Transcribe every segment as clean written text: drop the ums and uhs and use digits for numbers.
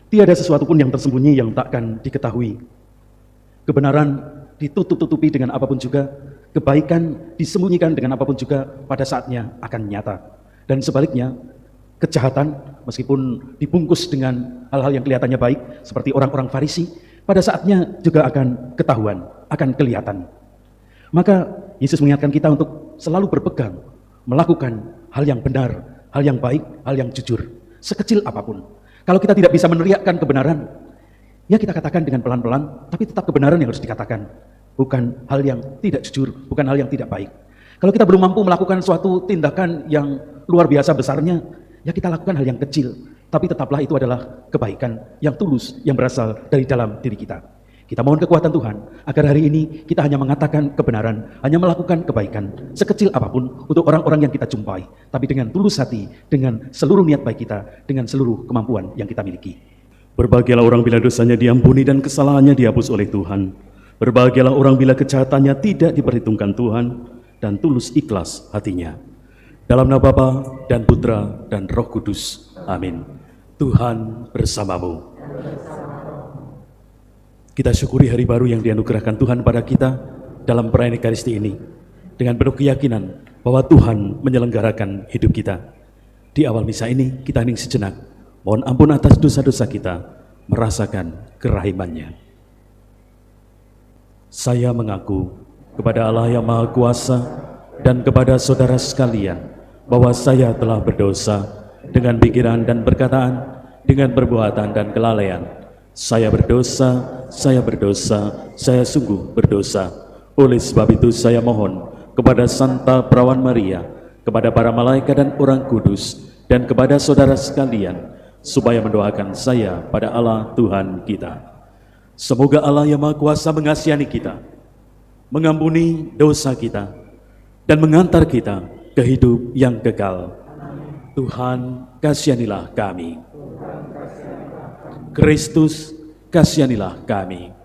Tiada sesuatu pun yang tersembunyi yang takkan diketahui. Kebenaran ditutup-tutupi dengan apapun juga, kebaikan disembunyikan dengan apapun juga, pada saatnya akan nyata. Dan sebaliknya, kejahatan meskipun dibungkus dengan hal-hal yang kelihatannya baik, seperti orang-orang Farisi, pada saatnya juga akan ketahuan, akan kelihatan. Maka Yesus mengingatkan kita untuk selalu berpegang, melakukan hal yang benar, hal yang baik, hal yang jujur, sekecil apapun. Kalau kita tidak bisa meneriakkan kebenaran, ya kita katakan dengan pelan-pelan, tapi tetap kebenaran yang harus dikatakan. Bukan hal yang tidak jujur, bukan hal yang tidak baik. Kalau kita belum mampu melakukan suatu tindakan yang luar biasa besarnya, ya kita lakukan hal yang kecil, tapi tetaplah itu adalah kebaikan yang tulus, yang berasal dari dalam diri kita. Kita mohon kekuatan Tuhan, agar hari ini kita hanya mengatakan kebenaran, hanya melakukan kebaikan, sekecil apapun untuk orang-orang yang kita jumpai, tapi dengan tulus hati, dengan seluruh niat baik kita, dengan seluruh kemampuan yang kita miliki. Berbahagialah orang bila dosanya diampuni dan kesalahannya dihapus oleh Tuhan. Berbahagialah orang bila kejahatannya tidak diperhitungkan Tuhan dan tulus ikhlas hatinya. Dalam nama Bapa dan Putra dan Roh Kudus. Amin. Tuhan bersamamu. Kita syukuri hari baru yang dianugerahkan Tuhan pada kita dalam perayaan Ekaristi ini, dengan penuh keyakinan bahwa Tuhan menyelenggarakan hidup kita. Di awal misa ini kita hening sejenak, mohon ampun atas dosa-dosa kita, merasakan kerahimannya. Saya mengaku kepada Allah yang Maha Kuasa dan kepada saudara sekalian bahwa saya telah berdosa dengan pikiran dan perkataan, dengan perbuatan dan kelalaian. Saya berdosa, saya sungguh berdosa. Oleh sebab itu saya mohon kepada Santa Perawan Maria, kepada para malaikat dan orang kudus, dan kepada saudara sekalian, supaya mendoakan saya pada Allah Tuhan kita. Semoga Allah yang Maha Kuasa mengasihani kita, mengampuni dosa kita, dan mengantar kita ke hidup yang kekal. Tuhan, kasihanilah kami. Kristus, kasihanilah kami.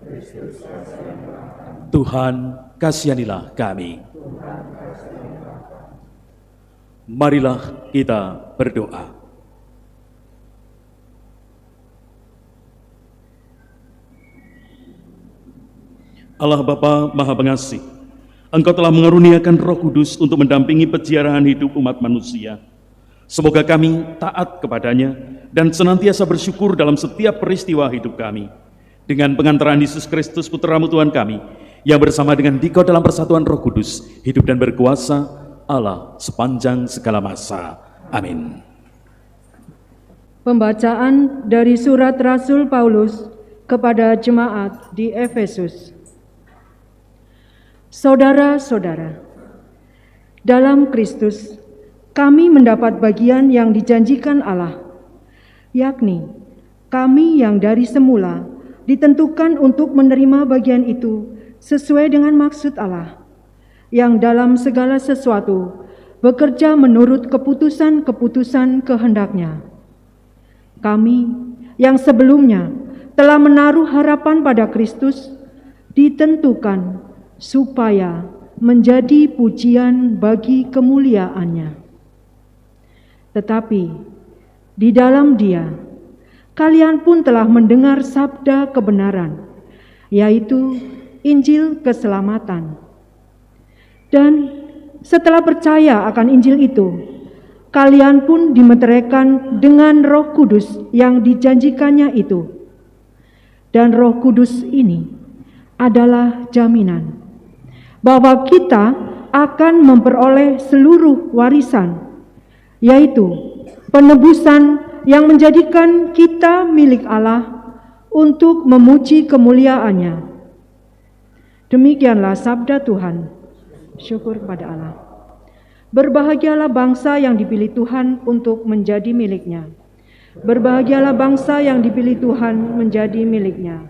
Tuhan, kasihanilah kami. Marilah kita berdoa. Allah Bapa Maha Pengasih, Engkau telah mengaruniakan Roh Kudus untuk mendampingi peziarahan hidup umat manusia. Semoga kami taat kepadanya dan senantiasa bersyukur dalam setiap peristiwa hidup kami. Dengan pengantaran Yesus Kristus Putra-Mu Tuhan kami, yang bersama dengan Dikau dalam persatuan Roh Kudus, hidup dan berkuasa Allah sepanjang segala masa. Amin. Pembacaan dari surat Rasul Paulus kepada jemaat di Efesus. Saudara-saudara, dalam Kristus kami mendapat bagian yang dijanjikan Allah, yakni kami yang dari semula ditentukan untuk menerima bagian itu sesuai dengan maksud Allah, yang dalam segala sesuatu bekerja menurut keputusan-keputusan kehendak-Nya. Kami yang sebelumnya telah menaruh harapan pada Kristus ditentukan supaya menjadi pujian bagi kemuliaan-Nya. Tetapi di dalam Dia, kalian pun telah mendengar sabda kebenaran, yaitu Injil keselamatan. Dan setelah percaya akan Injil itu, kalian pun dimeteraikan dengan Roh Kudus yang dijanjikannya itu. Dan Roh Kudus ini adalah jaminan bahwa kita akan memperoleh seluruh warisan, yaitu penebusan yang menjadikan kita milik Allah untuk memuji kemuliaan-Nya. Demikianlah sabda Tuhan. Syukur kepada Allah. Berbahagialah bangsa yang dipilih Tuhan untuk menjadi milik-Nya. Berbahagialah bangsa yang dipilih Tuhan menjadi milik-Nya.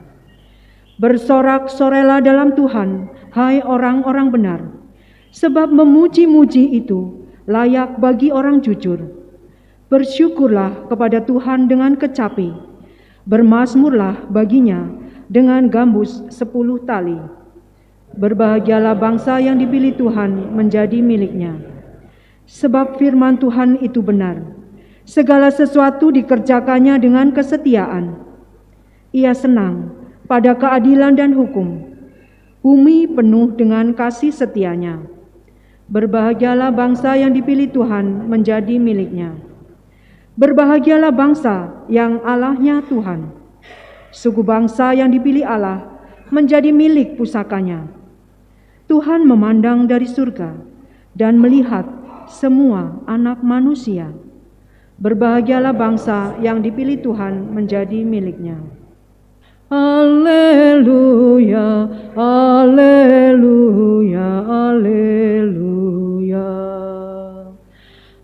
Bersorak-sorailah dalam Tuhan, hai orang-orang benar, sebab memuji-muji itu layak bagi orang jujur. Bersyukurlah kepada Tuhan dengan kecapi, bermazmurlah baginya dengan gambus 10 tali. Berbahagialah bangsa yang dipilih Tuhan menjadi milik-Nya. Sebab firman Tuhan itu benar, segala sesuatu dikerjakannya dengan kesetiaan. Ia senang pada keadilan dan hukum. Bumi penuh dengan kasih setianya. Berbahagialah bangsa yang dipilih Tuhan menjadi miliknya. Berbahagialah bangsa yang Allahnya Tuhan. Suku bangsa yang dipilih Allah menjadi milik pusakanya. Tuhan memandang dari surga dan melihat semua anak manusia. Berbahagialah bangsa yang dipilih Tuhan menjadi miliknya. Haleluya, haleluya, haleluya.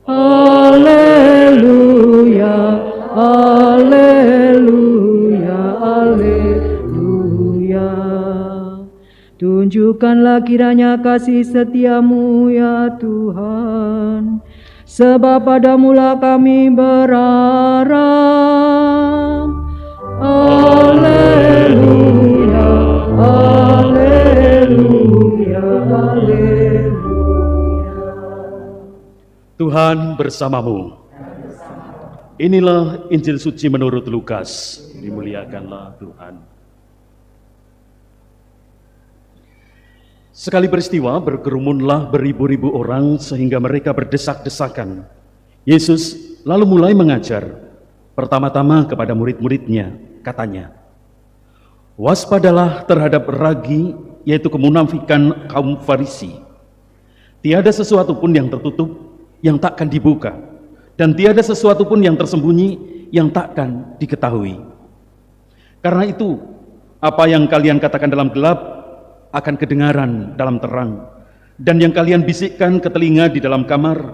Haleluya, haleluya, haleluya. Tunjukkanlah kiranya kasih setiamu ya Tuhan, sebab padamulah kami berharap. Haleluya, haleluya, haleluya. Tuhan bersamamu. Inilah Injil suci menurut Lukas. Dimuliakanlah Tuhan. Sekali peristiwa berkerumunlah beribu-ribu orang sehingga mereka berdesak-desakan. Yesus lalu mulai mengajar. Pertama-tama kepada murid-muridnya, katanya, "Waspadalah terhadap ragi, yaitu kemunafikan kaum Farisi. Tiada sesuatu pun yang tertutup yang takkan dibuka, dan tiada sesuatu pun yang tersembunyi yang takkan diketahui. Karena itu, apa yang kalian katakan dalam gelap akan kedengaran dalam terang, dan yang kalian bisikkan ke telinga di dalam kamar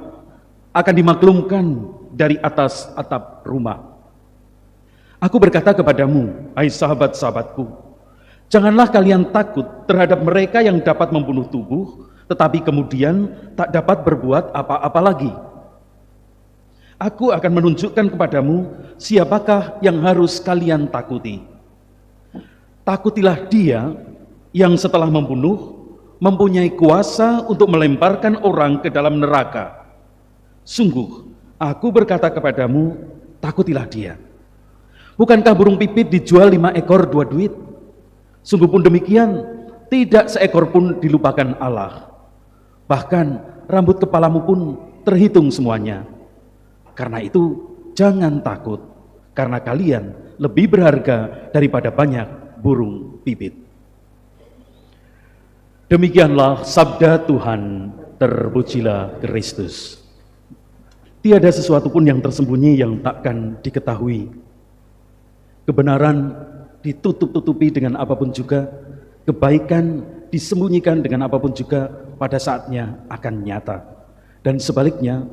akan dimaklumkan dari atas atap rumah. Aku berkata kepadamu, hai sahabat-sahabatku, janganlah kalian takut terhadap mereka yang dapat membunuh tubuh, tetapi kemudian tak dapat berbuat apa-apa lagi. Aku akan menunjukkan kepadamu siapakah yang harus kalian takuti. Takutilah dia yang setelah membunuh mempunyai kuasa untuk melemparkan orang ke dalam neraka. Sungguh, aku berkata kepadamu, takutilah dia. Bukankah burung pipit dijual 5 ekor 2 duit? Sungguh pun demikian, tidak seekor pun dilupakan Allah. Bahkan rambut kepalamu pun terhitung semuanya. Karena itu jangan takut, karena kalian lebih berharga daripada banyak burung pipit." Demikianlah sabda Tuhan, terpujilah Kristus. Tiada sesuatu pun yang tersembunyi yang takkan diketahui. Kebenaran ditutup-tutupi dengan apapun juga, kebaikan disembunyikan dengan apapun juga, pada saatnya akan nyata. Dan sebaliknya,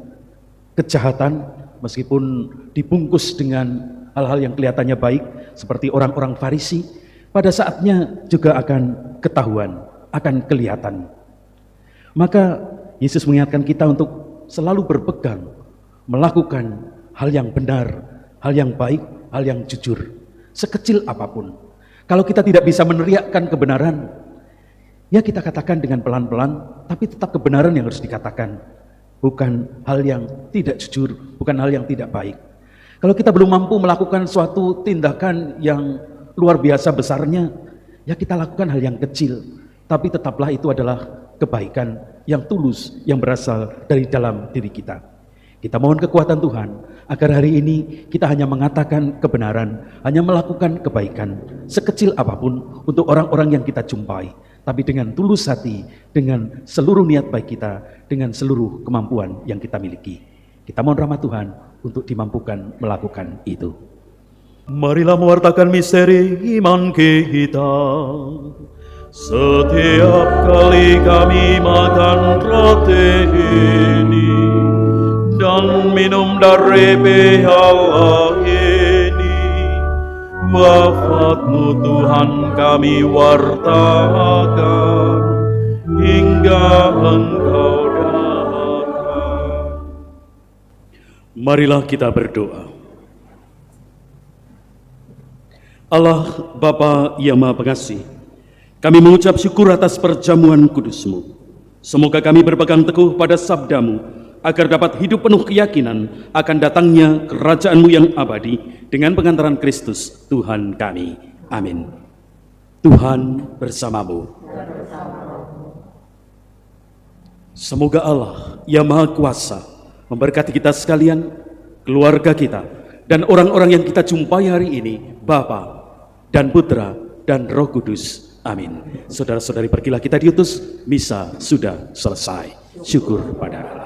kejahatan meskipun dibungkus dengan hal-hal yang kelihatannya baik seperti orang-orang Farisi, pada saatnya juga akan ketahuan, akan kelihatan. Maka Yesus mengingatkan kita untuk selalu berpegang, melakukan hal yang benar, hal yang baik, hal yang jujur, sekecil apapun. Kalau kita tidak bisa meneriakkan kebenaran, ya kita katakan dengan pelan-pelan, tapi tetap kebenaran yang harus dikatakan. Bukan hal yang tidak jujur, bukan hal yang tidak baik. Kalau kita belum mampu melakukan suatu tindakan yang luar biasa besarnya, ya kita lakukan hal yang kecil, tapi tetaplah itu adalah kebaikan yang tulus, yang berasal dari dalam diri kita. Kita mohon kekuatan Tuhan, agar hari ini kita hanya mengatakan kebenaran, hanya melakukan kebaikan, sekecil apapun untuk orang-orang yang kita jumpai, tapi dengan tulus hati, dengan seluruh niat baik kita, dengan seluruh kemampuan yang kita miliki. Kita mohon rahmat Tuhan untuk dimampukan melakukan itu. Marilah mewartakan misteri iman kita. Setiap kali kami makan roti ini dan minum dari piala ini, wafat-Mu Tuhan kami wartakan hingga Engkau datang. Marilah kita berdoa. Allah Bapa yang Maha Pengasih, kami mengucap syukur atas perjamuan kudus-Mu. Semoga kami berpegang teguh pada sabda-Mu, agar dapat hidup penuh keyakinan akan datangnya kerajaan-Mu yang abadi dengan pengantaran Kristus Tuhan kami. Amin. Tuhan bersamamu. Semoga Allah yang Maha Kuasa memberkati kita sekalian, keluarga kita, dan orang-orang yang kita jumpai hari ini, Bapa dan Putra dan Roh Kudus. Amin. Saudara-saudari, pergilah kita diutus, misa sudah selesai. Syukur pada Allah.